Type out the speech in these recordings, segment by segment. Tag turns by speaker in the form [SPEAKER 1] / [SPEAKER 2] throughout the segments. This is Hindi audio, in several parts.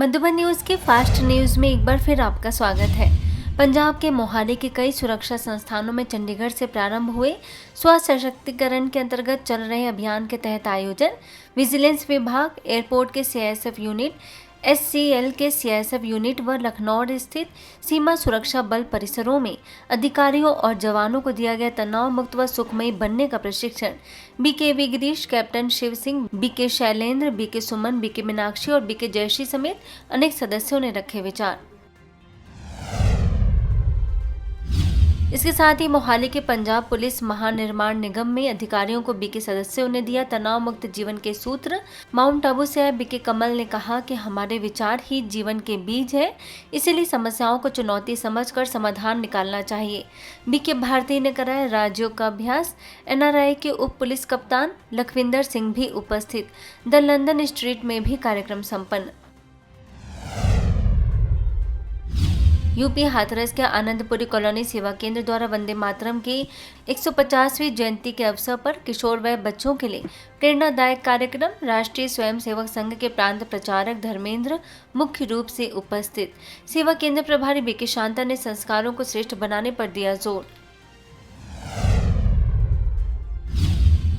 [SPEAKER 1] मधुबन न्यूज के फास्ट न्यूज में एक बार फिर आपका स्वागत है। पंजाब के मोहाली के कई सुरक्षा संस्थानों में चंडीगढ़ से प्रारंभ हुए स्वास्थ्य सशक्तिकरण के अंतर्गत चल रहे अभियान के तहत आयोजन विजिलेंस विभाग, एयरपोर्ट के सीआईएसएफ यूनिट, एससीएल के सीआईएसएफ यूनिट व लखनऊ स्थित सीमा सुरक्षा बल परिसरों में अधिकारियों और जवानों को दिया गया तनाव मुक्त व सुखमयी बनने का प्रशिक्षण। BK Girish, captain Shiv Singh, BK Shailendra, BK Suman, BK Meenakshi और बीके जयश्री समेत अनेक सदस्यों ने रखे विचार। इसके साथ ही मोहाली के पंजाब पुलिस महानिर्माण निगम में अधिकारियों को बीके सदस्यों ने दिया तनाव मुक्त जीवन के सूत्र। माउंट आबू से आए बीके कमल ने कहा कि हमारे विचार ही जीवन के बीज है, इसीलिए समस्याओं को चुनौती समझकर समाधान निकालना चाहिए। बीके भारती ने कराया राजयोग का अभ्यास। एनआरआई के उप पुलिस कप्तान लखविंदर सिंह भी उपस्थित। द लंदन स्ट्रीट में भी कार्यक्रम संपन्न। यूपी हाथरस के आनंदपुरी कॉलोनी सेवा केंद्र द्वारा वंदे मातरम की 150वीं जयंती के अवसर पर किशोर व बच्चों के लिए प्रेरणादायक कार्यक्रम। राष्ट्रीय स्वयंसेवक संघ के प्रांत प्रचारक धर्मेंद्र मुख्य रूप से उपस्थित। सेवा केंद्र प्रभारी बीके शांता ने संस्कारों को श्रेष्ठ बनाने पर दिया जोर।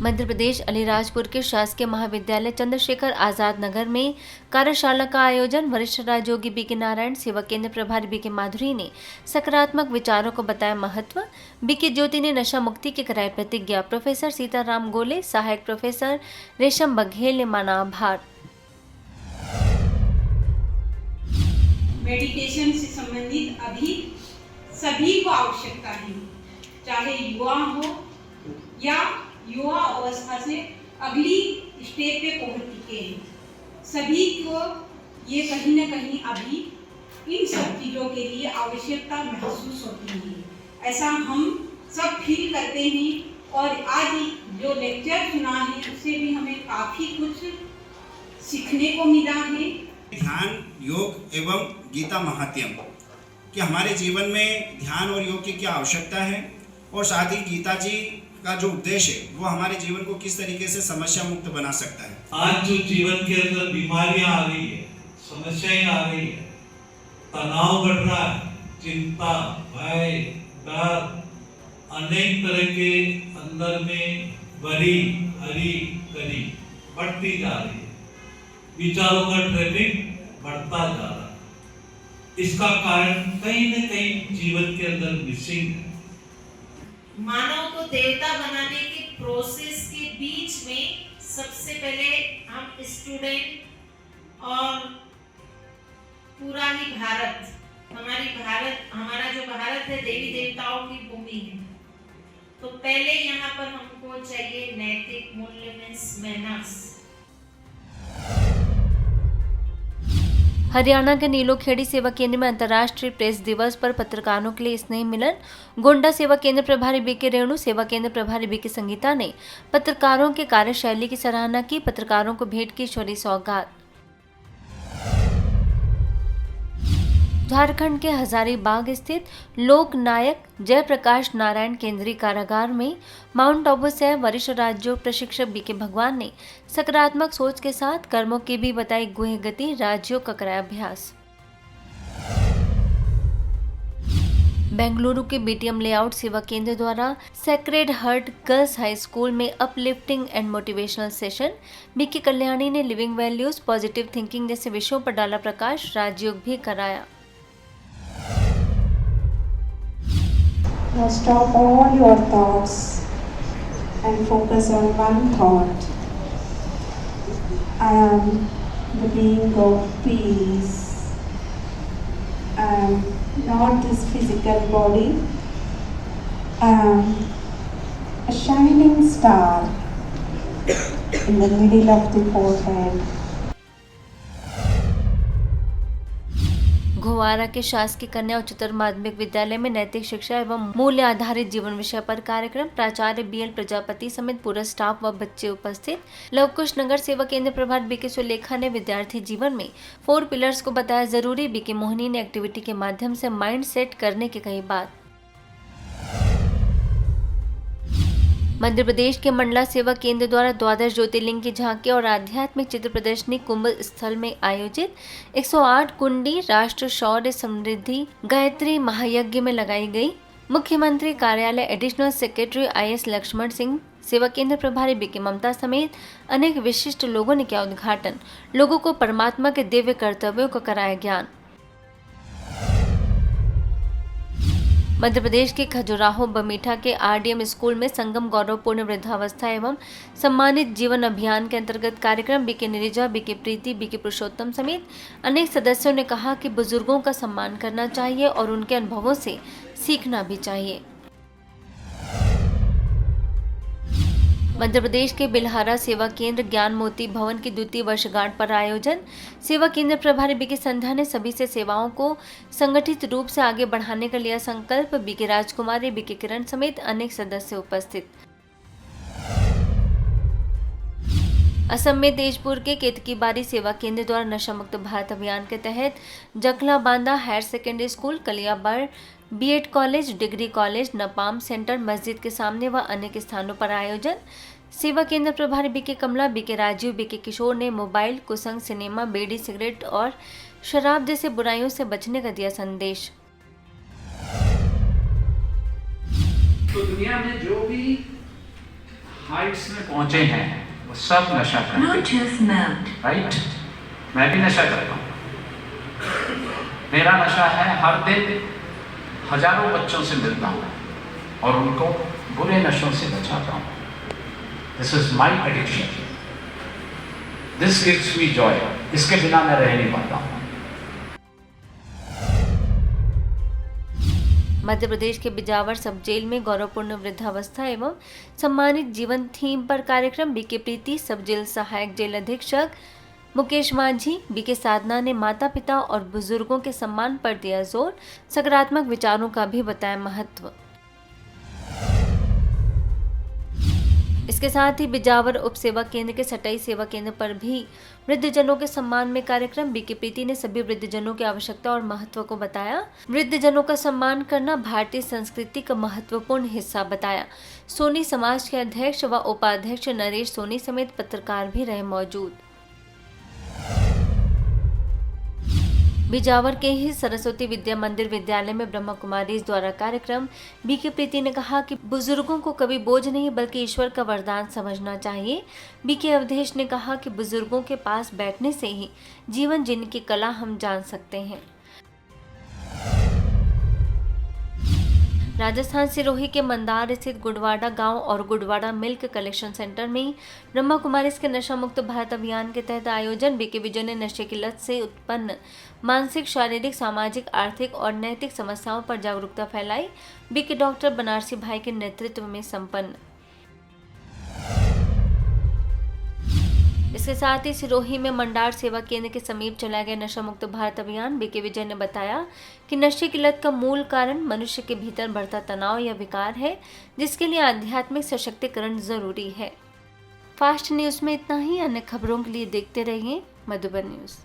[SPEAKER 1] मध्य प्रदेश अलीराजपुर के शासकीय महाविद्यालय चंद्रशेखर आजाद नगर में कार्यशाला का आयोजन। वरिष्ठ राजयोगी बीके नारायण, सेवा केंद्र प्रभारी बीके माधुरी ने सकारात्मक विचारों को बताया महत्व। बीके ज्योति ने नशा मुक्ति की कराई प्रतिज्ञा। प्रोफेसर सीताराम गोले, सहायक प्रोफेसर रेशम बघेल ने माना आभार।
[SPEAKER 2] मेडिटेशन से संबंधित अभी सभी को आवश्यकता है, चाहे युवा हो या युवा अवस्था से अगली स्टेज पे पहुंच चुके हैं। सभी को ये कहीं न कहीं अभी इन सब चीज़ों के लिए आवश्यकता महसूस होती है। ऐसा हम सब फील करते हैं और आज जो लेक्चर सुना है उससे भी हमें काफ़ी कुछ सीखने को मिला है।
[SPEAKER 3] ध्यान, योग एवं गीता महात्म्य कि हमारे जीवन में ध्यान और योग की क्या आवश्यकता है और साथ ही गीता जी का जो उद्देश्य है वो हमारे जीवन को किस तरीके से समस्या मुक्त बना सकता है।
[SPEAKER 4] आज जो जीवन के अंदर बीमारियां आ रही है, समस्याएं आ रही है, तनाव बढ़ रहा है, चिंता, भय, डर, अनेक तरह के अंदर में बड़ी हरी करी बढ़ती जा रही है। विचारों का ट्रैफिक बढ़ता जा रहा है। इसका कारण कहीं न कहीं जीवन के अंदर मिसिंग है।
[SPEAKER 5] मानव को देवता बनाने के प्रोसेस के बीच में सबसे पहले हम स्टूडेंट और पूरा ही हमारा जो भारत है देवी देवताओं की भूमि है, तो पहले यहाँ पर हमको चाहिए नैतिक मूल्य मैनर्स।
[SPEAKER 1] हरियाणा के नीलोखेड़ी सेवा केंद्र में अंतर्राष्ट्रीय प्रेस दिवस पर पत्रकारों के लिए स्नेह मिलन। गोंडा सेवा केंद्र प्रभारी बीके रेणु, सेवा केंद्र प्रभारी बीके संगीता ने पत्रकारों के कार्यशैली की सराहना की। पत्रकारों को भेंट की ईश्वरीय सौगात। झारखंड के हजारीबाग स्थित लोक नायक जयप्रकाश नारायण केंद्रीय कारागार में माउंट आबू से वरिष्ठ राजयोग प्रशिक्षक बीके भगवान ने सकारात्मक सोच के साथ कर्मों की भी बताई गुह गति। राजयोग का कराया अभ्यास। बेंगलुरु के बीटीएम लेआउट सेवा केंद्र द्वारा Sacred Heart Girls High School में uplifting and motivational session. BK Kalyani ने लिविंग वैल्यूज, पॉजिटिव थिंकिंग जैसे विषयों पर डाला प्रकाश। राजयोग भी कराया।
[SPEAKER 6] Now stop all your thoughts and focus on one thought. I am the being of peace. I am not this physical body. I am a shining star in the middle of the forehead.
[SPEAKER 1] घोवारा के शासकीय कन्या उच्चतर माध्यमिक विद्यालय में नैतिक शिक्षा एवं मूल्य आधारित जीवन विषय पर कार्यक्रम। प्राचार्य बीएल प्रजापति समेत पूरा स्टाफ व बच्चे उपस्थित। लवकुश नगर सेवा केंद्र प्रभारी बीके सुलेखा ने विद्यार्थी जीवन में 4 पिलर्स को बताया जरूरी। बीके मोहिनी ने एक्टिविटी के माध्यम से माइंड सेट करने की कही बात। मध्य प्रदेश के मंडला सेवा केंद्र द्वारा द्वादश ज्योतिर्लिंग की झांकी और आध्यात्मिक चित्र प्रदर्शनी कुंभ स्थल में आयोजित 108 कुंडी राष्ट्र शौर्य समृद्धि गायत्री महायज्ञ में लगाई गई। मुख्यमंत्री कार्यालय additional secretary IS Lakshman Singh, सेवा केंद्र प्रभारी BK ममता समेत अनेक विशिष्ट लोगों ने किया उद्घाटन। लोगों को परमात्मा के दिव्य कर्तव्यों का कराया ज्ञान। मध्य प्रदेश के खजुराहो बमीठा के RDM स्कूल में संगम गौरवपूर्ण वृद्धावस्था एवं सम्मानित जीवन अभियान के अंतर्गत कार्यक्रम BK निरिजा, BK प्रीति, BK पुरुषोत्तम समेत अनेक सदस्यों ने कहा कि बुजुर्गों का सम्मान करना चाहिए और उनके अनुभवों से सीखना भी चाहिए। मध्य प्रदेश के बिल्हारा सेवा केंद्र ज्ञान मोती भवन की द्वितीय वर्षगांठ पर आयोजन। सेवा केंद्र प्रभारी BK संध्या ने सभी से सेवाओं को संगठित रूप से आगे बढ़ाने का लिया संकल्प। BK राजकुमारी, BK किरण समेत अनेक सदस्य उपस्थित। असम में तेजपुर के केतकीबारी सेवा केंद्र द्वारा नशा मुक्त भारत अभियान के तहत Jakhla Banda higher secondary school, Kaliabor B.Ed college, degree college, Napam centre, मस्जिद के सामने व अनेक स्थानों पर आयोजन। सेवा केंद्र प्रभारी BK कमला, BK राजीव, BK किशोर ने मोबाइल, कुसंग, सिनेमा, बीड़ी, सिगरेट और शराब जैसे बुराइयों से बचने का दिया संदेश।
[SPEAKER 7] तो दुनिया में जो भी हाइट्स में पहुंचे हैं वो सब नशा करते हैं, राइट? मैं भी नशा करता हूँ। मेरा नशा है हर दिन हजारों बच्चों से मिलता हूँ और उनको बुरे नशों से बचाता हूँ। This is my addiction, this gives me Joy. इसके बिना मैं रह नहीं पाता हूँ।
[SPEAKER 1] मध्य प्रदेश के बिजावर सब जेल में गौरवपूर्ण वृद्धावस्था एवं सम्मानित जीवन थीम पर कार्यक्रम। BK प्रीति, सब जेल सहायक जेल अधीक्षक मुकेश माझी, BK साधना ने माता पिता और बुजुर्गों के सम्मान पर दिया जोर। सकारात्मक विचारों का भी बताया महत्व। इसके साथ ही बिजावर उप सेवा केंद्र के सटाई सेवा केंद्र पर भी वृद्धजनों के सम्मान में कार्यक्रम। BK प्रीति ने सभी वृद्धजनों की आवश्यकता और महत्व को बताया। वृद्धजनों का सम्मान करना भारतीय संस्कृति का महत्वपूर्ण हिस्सा बताया। सोनी समाज के अध्यक्ष व उपाध्यक्ष नरेश सोनी समेत पत्रकार भी रहे मौजूद। बिजावर के ही सरस्वती विद्या मंदिर विद्यालय में ब्रह्मा कुमारीज द्वारा कार्यक्रम। BK प्रीति ने कहा कि बुजुर्गों को कभी बोझ नहीं बल्कि ईश्वर का वरदान समझना चाहिए। BK अवधेश ने कहा कि बुजुर्गों के पास बैठने से ही जीवन जीने की कला हम जान सकते हैं। राजस्थान सिरोही के मंदार स्थित गुडवाड़ा गांव और गुडवाड़ा मिल्क कलेक्शन सेंटर में ब्रह्मा कुमारीज के नशा मुक्त भारत अभियान के तहत आयोजन। BK विजय ने नशे की लत से उत्पन्न मानसिक, शारीरिक, सामाजिक, आर्थिक और नैतिक समस्याओं पर जागरूकता फैलाई। BK डॉक्टर बनारसी भाई के नेतृत्व में संपन्न। इसके साथ ही सिरोही में मंडार सेवा केंद्र के समीप चलाए गए नशा मुक्त भारत अभियान। BK विजय ने बताया कि नशे की लत का मूल कारण मनुष्य के भीतर बढ़ता तनाव या विकार है, जिसके लिए आध्यात्मिक सशक्तिकरण जरूरी है। फास्ट न्यूज में इतना ही। अन्य खबरों के लिए देखते रहिए मधुबन न्यूज।